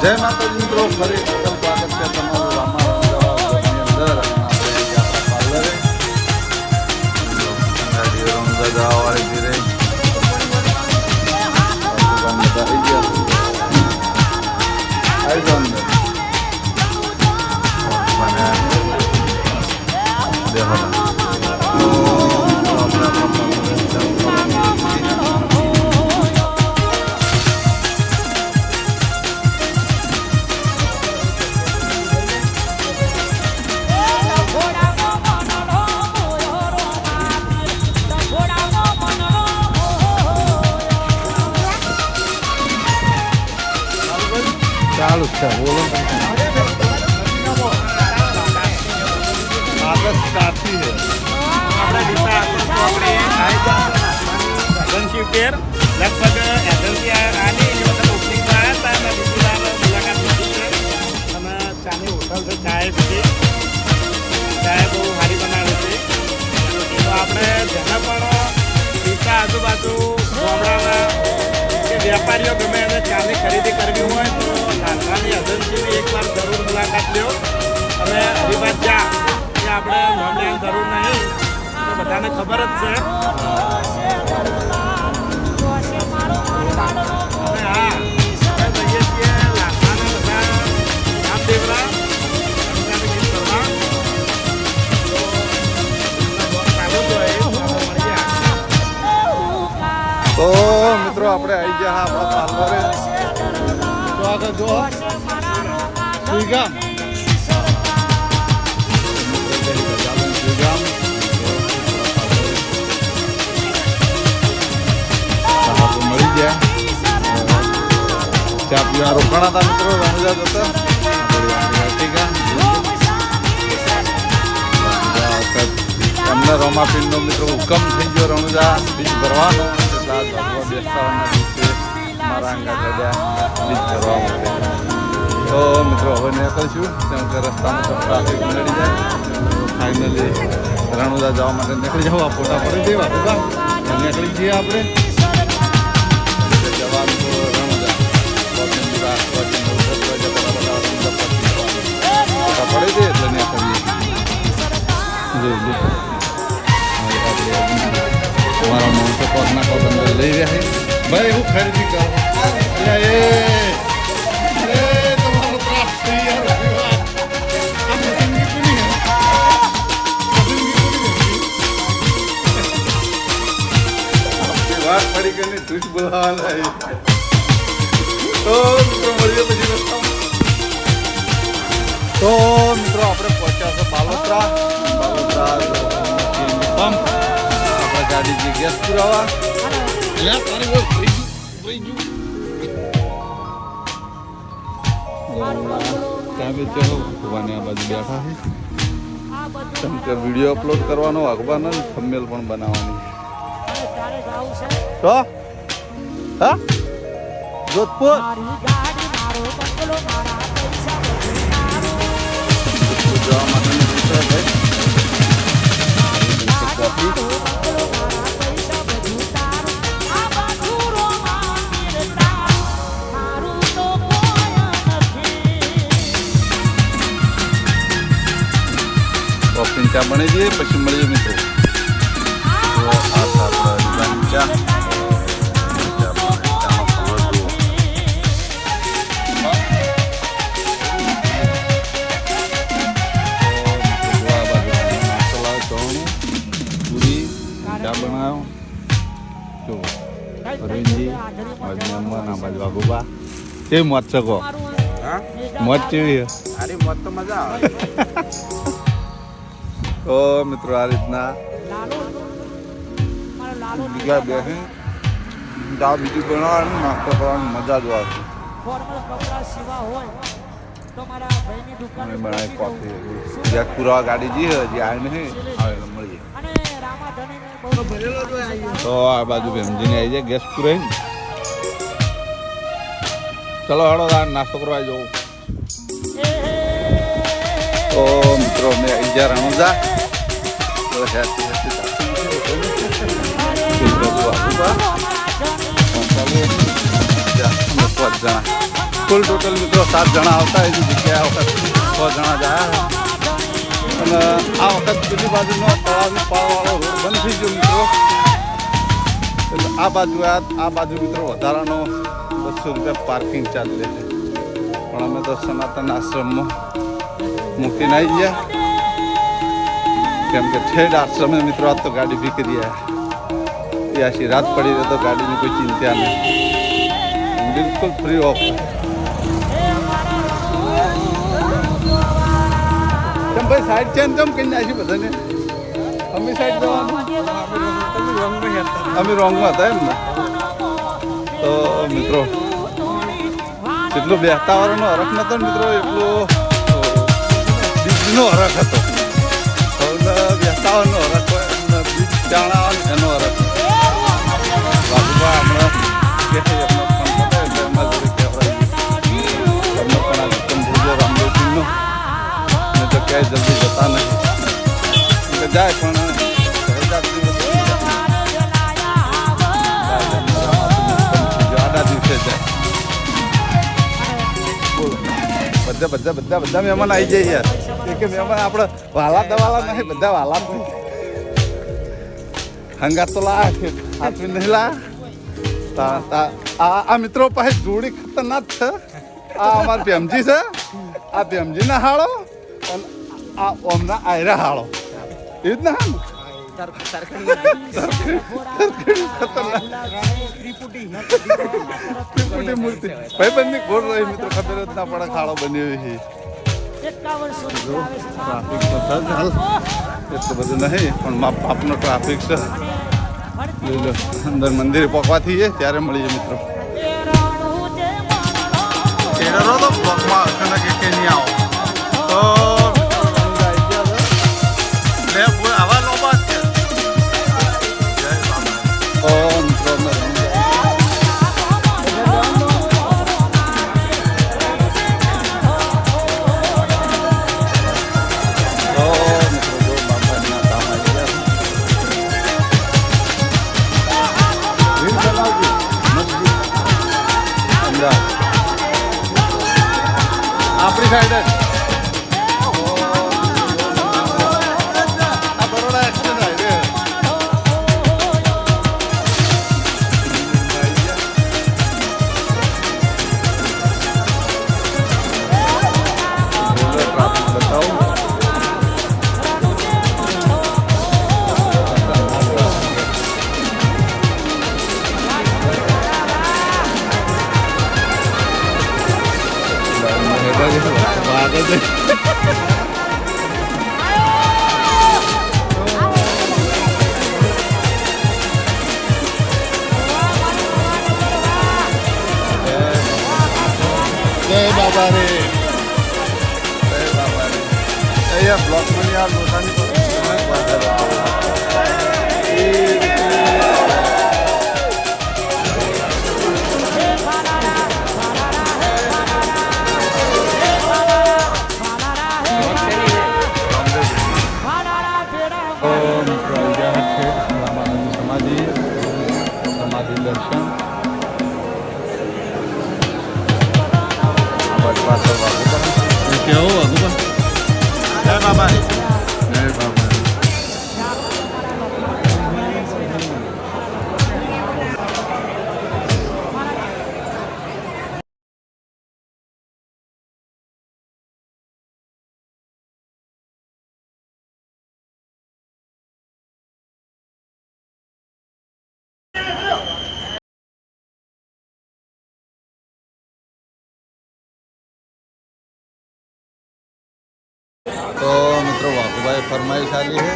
જય માતાજી મિત્રો, ફરી સ્વાગત છે તમારું રામાયણની અંદર. આપણે આપણા પાર્લરે રમઝા જવાવાળી ધીરે આવી જાઓ અંદર. ચાલુ છે, બોલો. આગળ સ્ટાર્ટથી છે શિવકેર લગભગ એજન્સી આની એની વખત ઓપનિંગમાં આવ્યા હતા અને મુલાકાત લીધી છે. અને ચાની હોટલ છે, ચાય સુધી ચાય બહુ સારી બનાવે છે. તો આપણે જેને પણ પીતા આજુબાજુ ગામડાના કે વેપારીઓ ગમે એને ચાની ખરીદી કરવી હોય તો લાલવાની એજન્સીની એકવાર જરૂર મુલાકાત લ્યો. અને હરિભાત ચા એ આપણે નામ લેવાની જરૂર નહીં, તો બધાને ખબર જ છે. તો મિત્રો આપણે આવી ગયા આપણા પાર્લરે. તો આગળ જો સુઈગામ મળી ગયા. ચા પીવા રોકાણા હતા મિત્રો, રણુજા જતા અમને રોમાપીનનો મિત્રો હુકમ થઈ ગયો રણુજા બીજ ભરવાનો. બેસવાના દિવસે મારા અંગા ચડ્યા બીજ ભરવા માટે. તો મિત્રો હવે નીકળશું, કેમ કે રસ્તામાં તો ટ્રાફિક નડી જાય. ફાઇનલી રણુજા જવા માટે નીકળી જવા, ફોટા પડી દેવા નીકળી જઈએ આપણે. જવાનું તો રણુજા ફોટા પડી દે એટલે નીકળીએ. તમારા માણસો પગના પગ અંદર લઈ રહ્યા છે. ભાઈ હું ખરીદી કરો તમારો ત્રાસ થઈ વાત પડી કે નહીં તું જ બોલાવાના. તો મિત્રો મળીએ પછી રસ્તામાં. તો મિત્રો આપણે પહોંચ્યા છે બાલોત્રા. પંપ ગાડીથી ગેસ પુરાવા. ત્યાં બી ચાલો ભગવાને આ બાજુ બેઠા છે. કેમ કે વિડીયો અપલોડ કરવાનો વાગવાનો ને થંબનેલ પણ બનાવવાની. તો હા જોધપુર જવા માટેની સૂચના છે. કોફી ચા બની દઈએ પછી મળીએ મિત્રો. ચા પૂરી ચા બનાવ્યો જો અરવિંદજી ના બાજુ વાઘુબા કેવી મોત શકો મોત કેવી અરે મોત તો મજા આવે. તો મિત્રો આ રીતના બીજા બેસે ચા બીજું બનાવવાનું નાસ્તો કરવાની મજા જ આવશે. અમે બનાવી કોફી ગેસ પુરાવા ગાડી જઈએ હજી આવે નહીં આવે મળીએ. તો આ બાજુ ભેમજીને આવી જાય ગેસ પુરાઈ. ચલો હળો નાસ્તો કરવા જવું. તો મિત્રો અમે આવી ગયા રણુજા. તો 5 જણા કુલ ટોટલ મિત્રો 7 જણા આવતા એની જગ્યાએ આ વખત 6 જણા જાય. અને આ વખત પેલી બાજુનો તળાવની પાળવાળો રોડ બંધ થઈ ગયો મિત્રો. એટલે આ બાજુ મિત્રો વધારાનો 200 રૂપિયા પાર્કિંગ ચાર્જ લે છે. પણ અમે તો સનાતન આશ્રમમાં મૂકીને આવી ગયા, કેમ કે ઠેડ આશ્રમે મિત્રો આજ તો ગાડી ભીકી રહ્યા. એ આશી રાત પડી રહે તો ગાડીની કોઈ ચિંતા નહીં, બિલકુલ ફ્રી ઓફ. કેમ ભાઈ સાઈડ ચેન્જ કેમ કઈ નાખી બધાને? અમે સાઈડ જવાનું, અમે રોંગમાં હતા એમ ને. તો મિત્રો જેટલો બેસતા વાળાનો હરખ નતો ને મિત્રો એટલો બીજનો હરખ હતો. બેસતા વાળાનો હરખ હોય, બીજ ચાણા એનો હરખ. બાબુબા હમણાં કે છે એમનો ફોન હતો એટલે એમાં જોડે કહેવાય એમનો પણ આ વિક્રમ ભોજો રામદેવજીનો ને તો ક્યાંય જલ્દી જતા નહીં એટલે જાય પણ આડા દિવસે જાય. બધા મહેમાન આવી જાય યાર. કે મહેમાન આપણે વાલા દવાલા નહીં, બધા વાલા જ હંગાત તો લા હાથવી નહીં લા. આ મિત્રો પાસે જોડી ખતરનાક છે. આ અમારા ભેમજી છે, આ ભેમજીના હાળો અને આ ઓમના આયરા હાળો. એ જ ના ત્રિપુટી મૂર્તિ ભાઈબંધની ગોળ રહી મિત્રો, ખબર જ ના પડે ખાડો બન્યો છે. ટ્રાફિક તો છે હાલ એટલું બધું નહીં, પણ માપનો ટ્રાફિક છે. અંદર મંદિરે પહોંચવાથી છે ત્યારે મળીએ મિત્રો. તો બ્લોકમાં અચાનક કે નહીં આવો તો આવા લોબા છે. આપણી સાઈડ જ આ બરોડા એક્સપ્રેસ હાઈવે. ટ્રાફિક બતાવું જય બાબા રે, જય બાબા રે. અહીંયા બ્લોકમાં આ લોટાની સમાધિ દર્શન કેવું વાગુબા. જય બાબા, જય બાબા. तो मित्रों वाकुभाई फरमाइश आ रही है.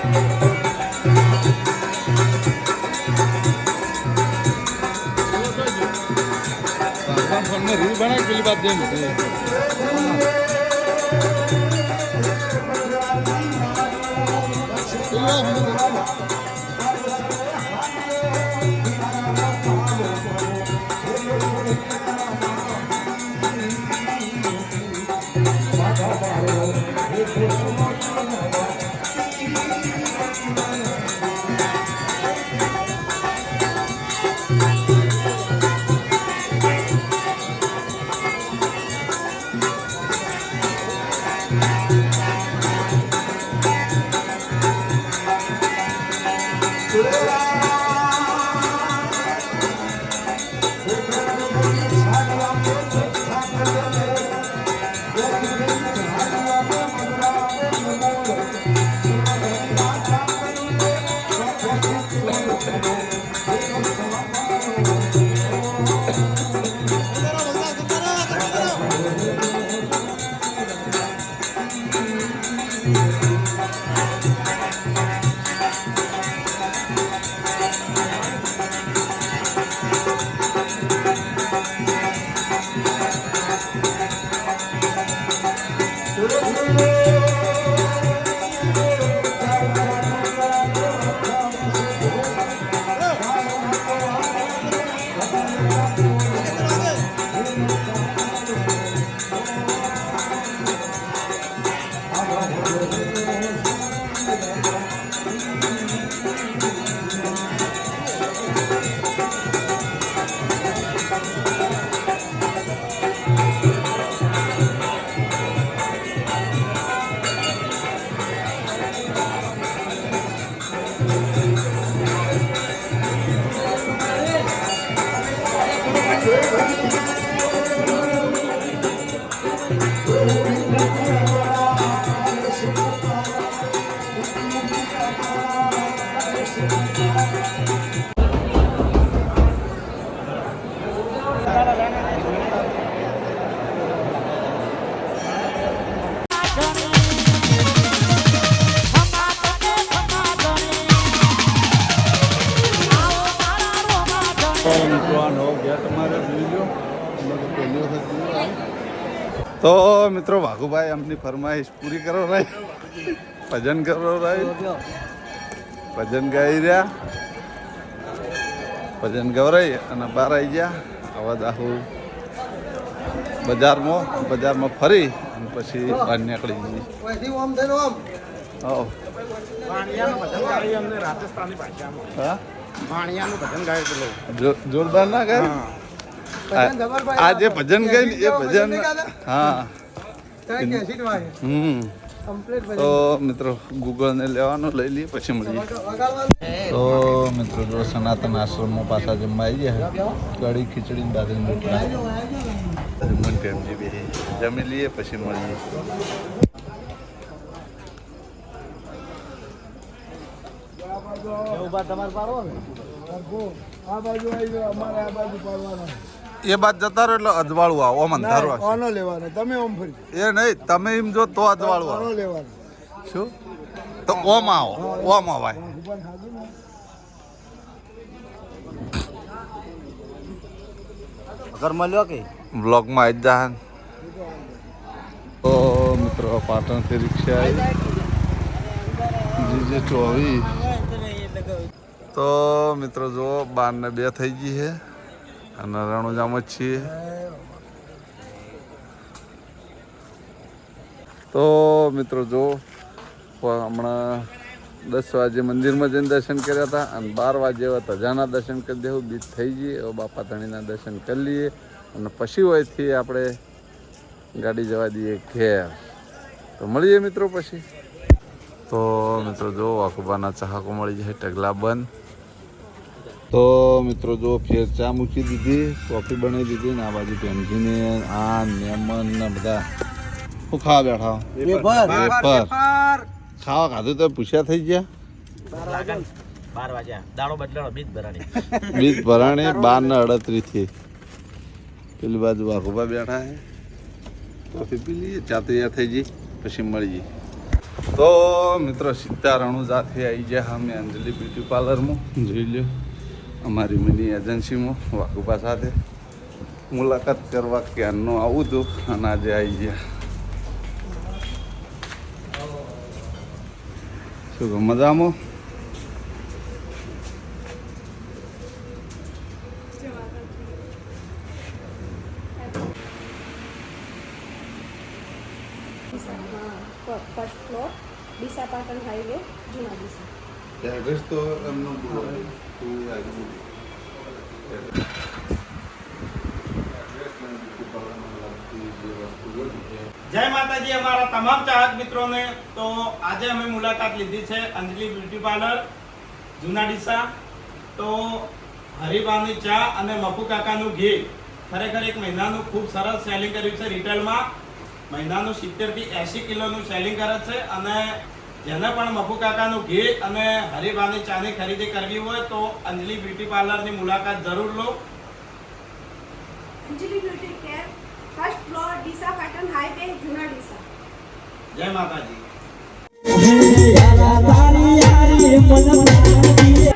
Thank you. પેલી બાદ જેમ તો મિત્રો વાઘુભાઈ અમની ફરમાઈશ પૂરી કરો ભાઈ ભજન કરો ભાઈ ભજન ગાઈ રહ્યા ભજન ગવરાઈ અને બહાર આવી ગયા આવા દાહુ બજારમાં ફરી અને પછી બહાર નીકળી જઈએ જોરદાર ના ગાય આ જે ભજન ગઈ એ ભજન હા તો મિત્રો ગૂગલ ને લેવાનું લઈ લઈએ પછી મળીએ તો મિત્રો જો સનાતન આશ્રમમાં પાછા જમવા આવી ગયા કઢી ખીચડી દાદરી રોટલા જમી લઈએ પછી મળીએ એ બાદ જતા રહો એટલે અજવાળું આવો ઓમ અંધારું ઓનો લેવાનો તમે ઓમ ફરી એ નહીં તમે એમ જો તો અજવાળું આવો લેવાનો શું તો ઓમ આવો ઓમ આવાય ઘર મળ્યો કે બ્લોગમાં આવી જા તો મિત્રો પાટણથી રિક્ષા આવી જે 24 તો મિત્રો જો 12 ને 2 થઈ ગઈ છે અને રણુજામાં જ છીએ તો મિત્રો જો હમણાં 10 વાગે મંદિરમાં જઈને દર્શન કર્યા હતા અને 12 વાગે ધજાના દર્શન કરી દેવું બીજ થઈ ગઈ હવે બાપા ધણીના દર્શન કરી લઈએ અને પછી હોયથી આપણે ગાડી જવા દઈએ ઘેર તો મળીએ મિત્રો પછી તો મિત્રો જો વાકુબાના ચાહકો મળી જાય ઢગલા બંધ તો મિત્રો જો ફેર ચા મૂકી દીધી કોફી બનાવી દીધી ને આ બાજુ પેન્જીને આ નેમન ને બધા શું ખાવા બેઠા ખાવા ખાધું તો પૂછ્યા થઈ ગયા 12 વાગ્યા દાડો બદલાણો બીજ ભરાણી 12:38 થી પેલી બાજુ વાઘુબા બેઠા છે કોફી પી લઈએ ચા તૈયાર થઈ ગઈ પછી મળીએ તો મિત્રો સીધા રણુજાથી આવી ગયા અમે અંજલિ બ્યુટી પાર્લરમાં જોઈ લ્યો અમારી મિની એજન્સીમાં વાઘુબા સાથે મુલાકાત કરવા ક્યારનો આવું હતું અને આજે આવી ગયા. શું કહો, મજામાં? First floor Deesa Patan highway જૂના ડીસા. એડ્રેસ તો એમનો બોલો. જય માતાજી અમારા તમામ ચાહક મિત્રોને. તો આજે અમે મુલાકાત લીધી છે અંજલિ બ્યુટી પાર્લર જૂના ડીસા. તો હરિબાની ચા અને મફુ કાકાનું ઘી ખરેખર એક મહિનાનું ખૂબ સરસ સેલિંગ કર્યું છે. રિટેલમાં મહિનાનું 70 થી 80 કિલોનું સેલિંગ કરે છે. અને જેને પણ મફુ કાકાનું ઘી અને હરિબાની ચાની ખરીદી કરવી હોય તો અંજલિ બ્યુટી પાર્લરની મુલાકાત જરૂર લો. Anjali beauty care first floor Deesa Patan highway જૂના ડીસા. જય માતાજી.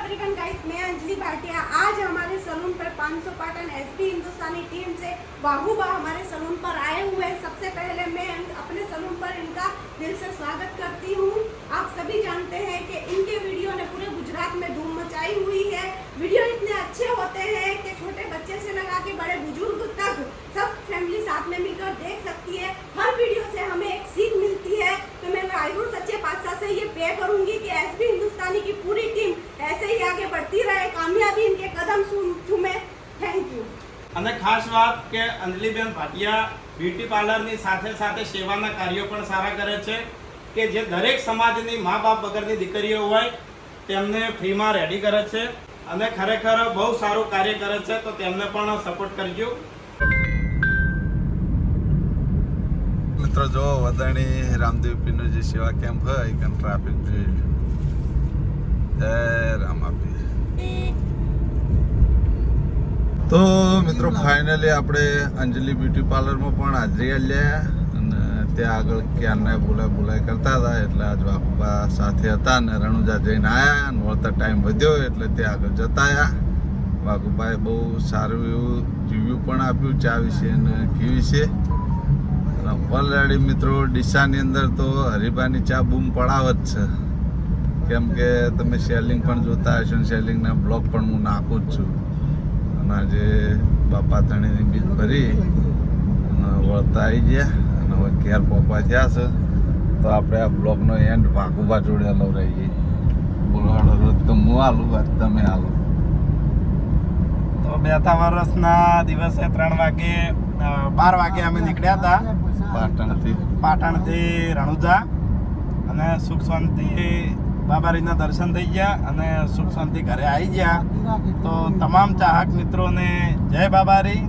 अफ्रीकन गाइस, मैं अंजलि भाटिया. आज हमारे सलून पर 500 पाटन एसपी हिंदुस्तानी टीम से बाहुबा हमारे सलून पर आए हुए हैं. सबसे पहले मैं अपने सलून पर इनका दिल से स्वागत करती हूँ. आप सभी जानते हैं कि इनके वीडियो ने पूरे गुजरात में धूम मचाई हुई है. वीडियो इतने अच्छे होते हैं कि छोटे बच्चे से लगा के बड़े बुजुर्ग तक सब फैमिली साथ में मिलकर देख सकती है. हर वीडियो से हमें एक सीख मिलती है. तो मैं वाहिगुरु सच्चे पातशाह से ये प्रे करूंगी कि एसपी हिंदुस्तानी की पूरी टीम ऐसे ही आगे बढ़ती रहे, कामयाबी इनके कदम चूमे. Thank you. અને ખાસ વાત કે અંજલિબેન ભાટિયા બ્યુટી પાર્લરની સાથે સાથે સેવાના કાર્યો પણ સારા કરે છે કે જે દરેક સમાજની મા બાપ વગરની દીકરીઓ હોય તેમને ફ્રીમાં રેડી કરે છે અને ખરેખર બહુ સારું કાર્ય કરે છે. તો તેમને પણ સપોર્ટ કરજો. મિત્રો જો વદાણી રામદેવ પીરનો જે સેવા કેમ્પ હોય એ ટ્રાફિક જોઈ લો. જય રામાપીર. તો મિત્રો ફાઇનલી આપણે અંજલિ બ્યુટી પાર્લરમાં પણ હાજરી આલ્યા અને ત્યાં આગળ ક્યારના બોલાય કરતા હતા એટલે આજ બાપુબા સાથે હતા ને રણુજા જઈને આવ્યા અને વળતા ટાઈમ વધ્યો એટલે ત્યાં આગળ જતા આવ્યા. વાઘુભાઈ બહુ સારું એવું રિવ્યૂ પણ આપ્યું ચા વિશે અને ઘી વિશે. અને ઓલરેડી મિત્રો ડીસાની અંદર તો હરિબાની ચા બૂમ પડાવ જ છે, કેમ કે તમે સેલિંગ પણ જોતા હશો ને સેલિંગના બ્લોગ પણ હું નાખું જ છું. અને આજે બાપા ધણીની બીજ ભરી અને વળતા આવી ગયા અને હવે ઘેર પપ્પા થયા છે. તો આપણે આ બ્લોગનો એન્ડ વાઘુબા જોડે લવરાઈએ. બોલવાડો રોજ તો હું આલું આજ તમે આલો. તો બેતા વર્ષના દિવસે 12 વાગે અમે નીકળ્યા હતા પાટણથી રણુજા અને સુખ શાંતિ બાબારીના દર્શન થઈ ગયા અને સુખ શાંતિ ઘરે આવી ગયા. તો તમામ ચાહક મિત્રોને જય બાબારી.